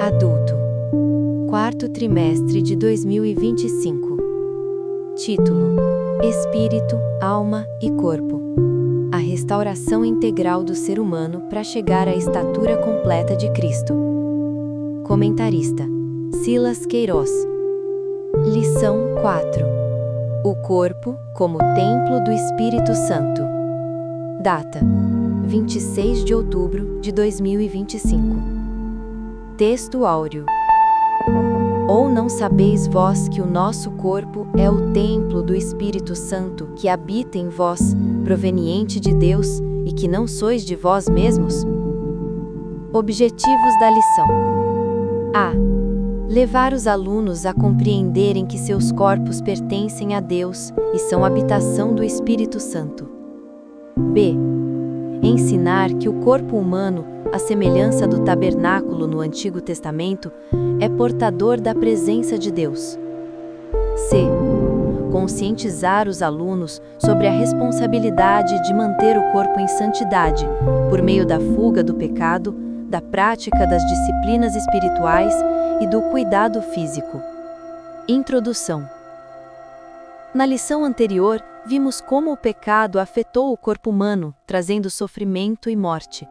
Adulto. Quarto trimestre de 2025. Título: Espírito, Alma e Corpo. A restauração integral do ser humano para chegar à estatura completa de Cristo. Comentarista: Silas Queiroz. Lição 4. O corpo como templo do Espírito Santo. Data: 26 de outubro de 2025. Texto áureo. Ou não sabeis vós que o nosso corpo é o templo do Espírito Santo que habita em vós, proveniente de Deus, e que não sois de vós mesmos? Objetivos da lição: A. Levar os alunos a compreenderem que seus corpos pertencem a Deus e são habitação do Espírito Santo. B. Ensinar que o corpo humano, à semelhança do tabernáculo no Antigo Testamento, é portador da presença de Deus. C. Conscientizar os alunos sobre a responsabilidade de manter o corpo em santidade, por meio da fuga do pecado, da prática das disciplinas espirituais e do cuidado físico. Introdução. Na lição anterior, vimos como o pecado afetou o corpo humano, trazendo sofrimento e morte.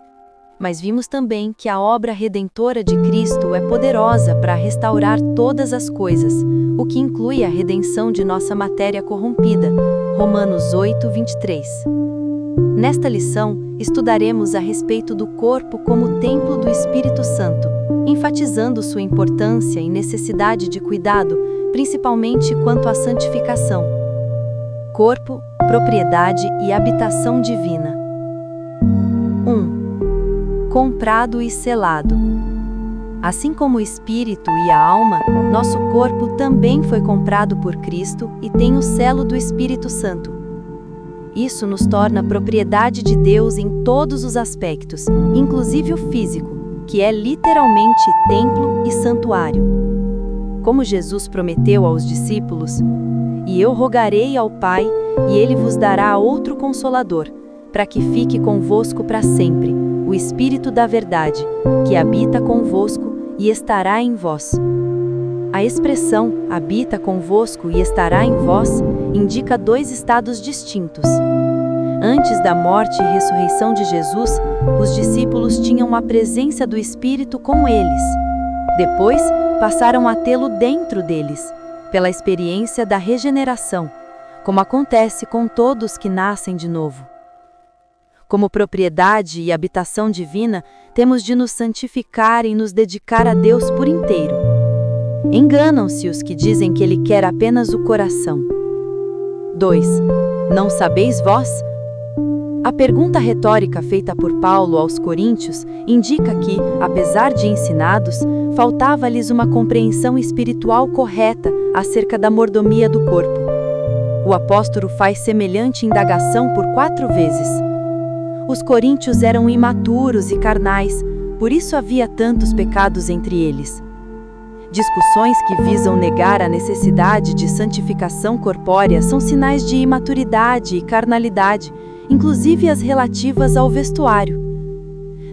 Mas vimos também que a obra redentora de Cristo é poderosa para restaurar todas as coisas, o que inclui a redenção de nossa matéria corrompida. Romanos 8:23. Nesta lição, estudaremos a respeito do corpo como templo do Espírito Santo, enfatizando sua importância e necessidade de cuidado, principalmente quanto à santificação. Corpo, propriedade e habitação divina. 1. Comprado e selado. Assim como o espírito e a alma, nosso corpo também foi comprado por Cristo e tem o selo do Espírito Santo. Isso nos torna propriedade de Deus em todos os aspectos, inclusive o físico, que é literalmente templo e santuário. Como Jesus prometeu aos discípulos: "E eu rogarei ao Pai, e ele vos dará outro Consolador, para que fique convosco para sempre, o Espírito da Verdade, que habita convosco e estará em vós." A expressão "habita convosco e estará em vós" indica dois estados distintos. Antes da morte e ressurreição de Jesus, os discípulos tinham a presença do Espírito com eles. Depois, passaram a tê-lo dentro deles, pela experiência da regeneração, como acontece com todos que nascem de novo. Como propriedade e habitação divina, temos de nos santificar e nos dedicar a Deus por inteiro. Enganam-se os que dizem que Ele quer apenas o coração. 2. Não sabeis vós? A pergunta retórica feita por Paulo aos Coríntios indica que, apesar de ensinados, faltava-lhes uma compreensão espiritual correta acerca da mordomia do corpo. O apóstolo faz semelhante indagação por 4 vezes. Os coríntios eram imaturos e carnais, por isso havia tantos pecados entre eles. Discussões que visam negar a necessidade de santificação corpórea são sinais de imaturidade e carnalidade, inclusive as relativas ao vestuário.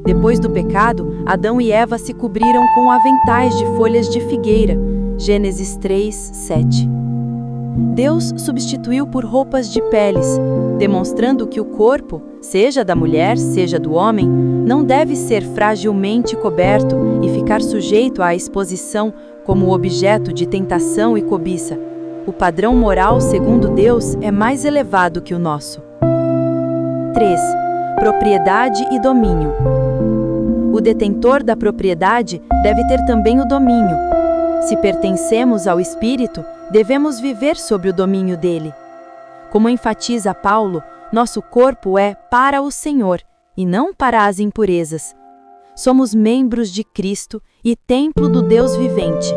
Depois do pecado, Adão e Eva se cobriram com aventais de folhas de figueira. Gênesis 3:7. Deus substituiu por roupas de peles, demonstrando que o corpo, seja da mulher, seja do homem, não deve ser fragilmente coberto e ficar sujeito à exposição como objeto de tentação e cobiça. O padrão moral, segundo Deus, é mais elevado que o nosso. 3. Propriedade e domínio. O detentor da propriedade deve ter também o domínio. Se pertencemos ao Espírito, devemos viver sob o domínio dele. Como enfatiza Paulo, nosso corpo é para o Senhor e não para as impurezas. Somos membros de Cristo e templo do Deus vivente.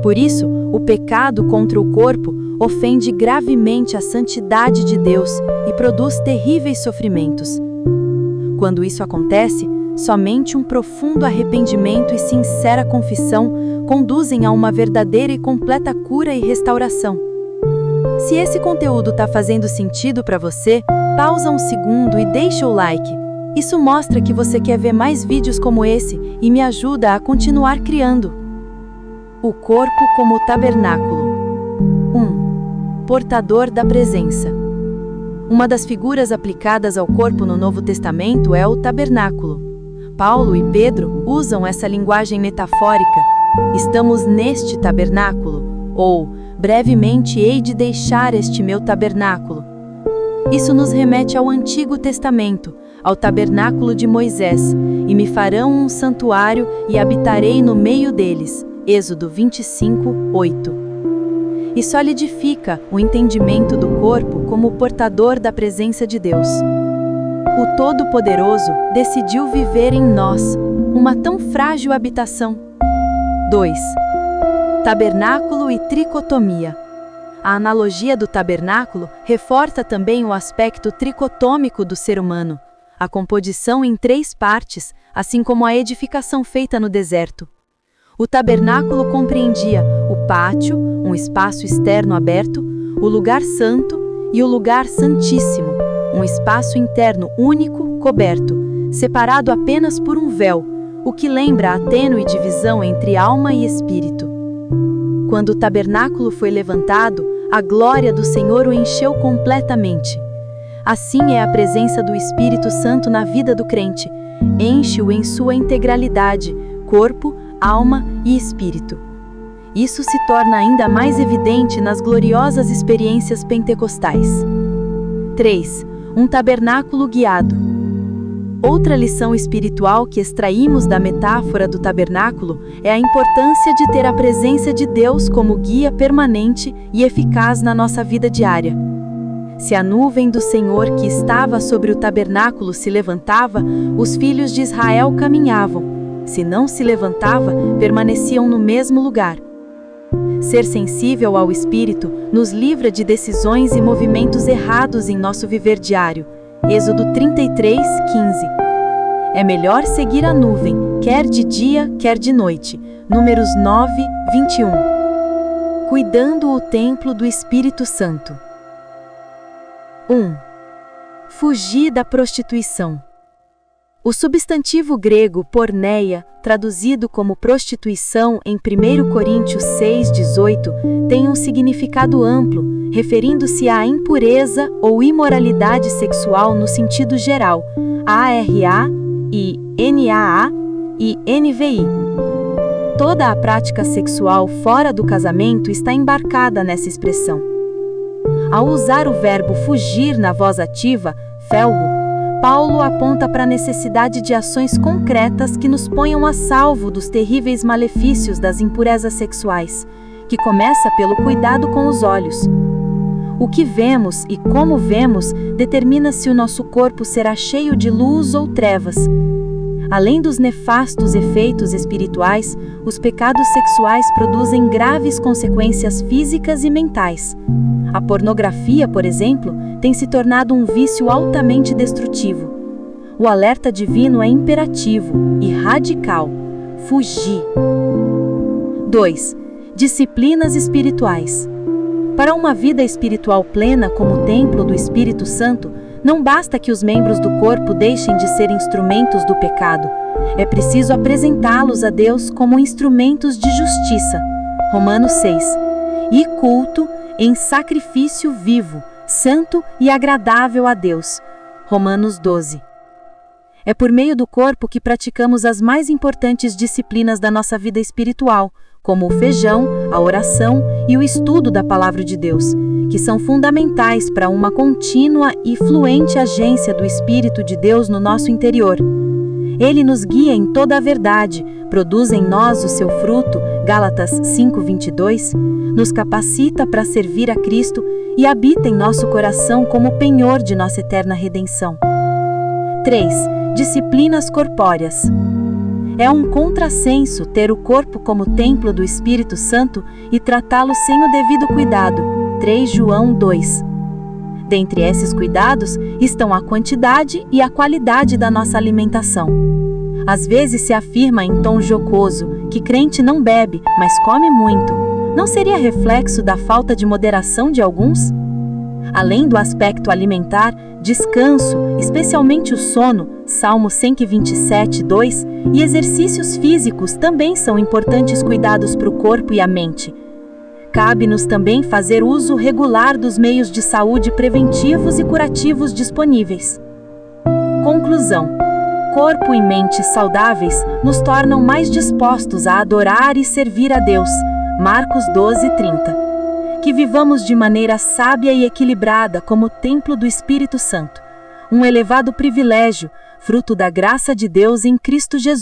Por isso, o pecado contra o corpo ofende gravemente a santidade de Deus e produz terríveis sofrimentos. Quando isso acontece, somente um profundo arrependimento e sincera confissão conduzem a uma verdadeira e completa cura e restauração. Se esse conteúdo está fazendo sentido para você, pausa um segundo e deixa o like. Isso mostra que você quer ver mais vídeos como esse e me ajuda a continuar criando. O corpo como tabernáculo. 1. Portador da presença. Uma das figuras aplicadas ao corpo no Novo Testamento é o tabernáculo. Paulo e Pedro usam essa linguagem metafórica. Estamos neste tabernáculo, ou brevemente hei de deixar este meu tabernáculo. Isso nos remete ao Antigo Testamento, ao tabernáculo de Moisés, e me farão um santuário e habitarei no meio deles. Êxodo 25, 8. E solidifica o entendimento do corpo como portador da presença de Deus. O Todo-Poderoso decidiu viver em nós, uma tão frágil habitação. 2. Tabernáculo e tricotomia. A analogia do tabernáculo reforça também o aspecto tricotômico do ser humano, a composição em 3 partes, assim como a edificação feita no deserto. O tabernáculo compreendia o pátio, um espaço externo aberto, o lugar santo e o lugar santíssimo, um espaço interno único, coberto, separado apenas por um véu, o que lembra a tênue divisão entre alma e espírito. Quando o tabernáculo foi levantado, a glória do Senhor o encheu completamente. Assim é a presença do Espírito Santo na vida do crente, enche-o em sua integralidade, corpo, alma e espírito. Isso se torna ainda mais evidente nas gloriosas experiências pentecostais. 3. Um tabernáculo guiado. Outra lição espiritual que extraímos da metáfora do tabernáculo é a importância de ter a presença de Deus como guia permanente e eficaz na nossa vida diária. Se a nuvem do Senhor que estava sobre o tabernáculo se levantava, os filhos de Israel caminhavam. Se não se levantava, permaneciam no mesmo lugar. Ser sensível ao Espírito nos livra de decisões e movimentos errados em nosso viver diário. Êxodo 33, 15. É melhor seguir a nuvem, quer de dia, quer de noite. Números 9, 21. Cuidando o templo do Espírito Santo. 1. Fugir da prostituição. O substantivo grego porneia, traduzido como prostituição em 1 Coríntios 6,18, tem um significado amplo, referindo-se à impureza ou imoralidade sexual no sentido geral, ARA e NAA e NVI. Toda a prática sexual fora do casamento está embarcada nessa expressão. Ao usar o verbo fugir na voz ativa, felgo, Paulo aponta para a necessidade de ações concretas que nos ponham a salvo dos terríveis malefícios das impurezas sexuais, que começa pelo cuidado com os olhos. O que vemos e como vemos determina se o nosso corpo será cheio de luz ou trevas. Além dos nefastos efeitos espirituais, os pecados sexuais produzem graves consequências físicas e mentais. A pornografia, por exemplo, tem se tornado um vício altamente destrutivo. O alerta divino é imperativo e radical. Fugir. 2. Disciplinas espirituais. Para uma vida espiritual plena como templo do Espírito Santo, não basta que os membros do corpo deixem de ser instrumentos do pecado. É preciso apresentá-los a Deus como instrumentos de justiça. Romanos 6. E culto em sacrifício vivo, santo e agradável a Deus. Romanos 12. É por meio do corpo que praticamos as mais importantes disciplinas da nossa vida espiritual, como o feijão, a oração e o estudo da Palavra de Deus, que são fundamentais para uma contínua e fluente agência do Espírito de Deus no nosso interior. Ele nos guia em toda a verdade, produz em nós o seu fruto, Gálatas 5:22, nos capacita para servir a Cristo e habita em nosso coração como penhor de nossa eterna redenção. 3. Disciplinas corpóreas. É um contrassenso ter o corpo como templo do Espírito Santo e tratá-lo sem o devido cuidado. 3 João 2. Dentre esses cuidados estão a quantidade e a qualidade da nossa alimentação. Às vezes se afirma em tom jocoso que crente não bebe, mas come muito. Não seria reflexo da falta de moderação de alguns? Além do aspecto alimentar, descanso, especialmente o sono, Salmo 127, 2, e exercícios físicos também são importantes cuidados para o corpo e a mente. Cabe-nos também fazer uso regular dos meios de saúde preventivos e curativos disponíveis. Conclusão: corpo e mente saudáveis nos tornam mais dispostos a adorar e servir a Deus. Marcos 12:30. Que vivamos de maneira sábia e equilibrada como templo do Espírito Santo, um elevado privilégio, fruto da graça de Deus em Cristo Jesus.